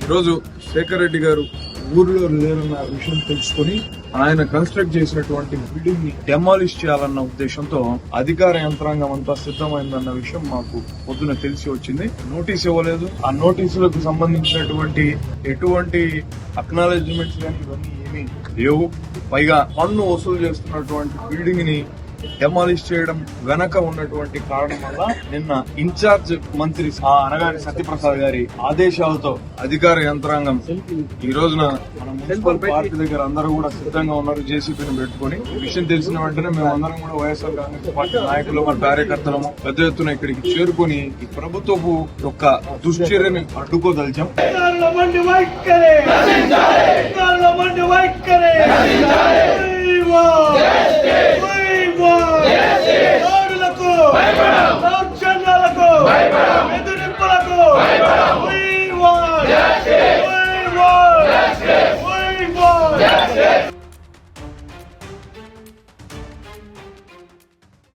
ఈరోజు శేఖర్ రెడ్డి గారు ఊరిలో లేరన్న విషయం తెలుసుకుని ఆయన కన్స్ట్రక్ట్ చేసినటువంటి బిల్డింగ్ ని డెమాలిష్ చేయాలన్న ఉద్దేశంతో అధికార యంత్రాంగం అంతా సిద్ధమైందన్న విషయం మాకు పొద్దున తెలిసి వచ్చింది. నోటీస్ ఇవ్వలేదు. ఆ నోటీసులకు సంబంధించినటువంటి ఎటువంటి అక్నాలెడ్జ్మెంట్స్ కానీ ఇవన్నీ ఏమీ లేవు. పైగా పన్ను వసూలు చేస్తున్నటువంటి బిల్డింగ్ ని డెమాలిష్ చేయడం వెనక ఉన్నటువంటి కారణం వల్ల నిన్న ఇన్ఛార్జ్ మంత్రి అనగాని సత్యప్రసాద్ గారి ఆదేశాలతో అధికార యంత్రాంగం ఈ రోజున మన మున్సిపల్ పార్టీ దగ్గర అందరూ కూడా సిద్ధంగా ఉన్నారు. జేసీపీని పెట్టుకుని విషయం తెలిసిన వెంటనే మేమందరం కూడా వైఎస్ఆర్ కాంగ్రెస్ పార్టీ నాయకులు కార్యకర్తలము పెద్ద ఎత్తున ఇక్కడికి చేరుకుని ఈ ప్రభుత్వపు యొక్క దుశ్చర్యని అడ్డుకోదలిచాం.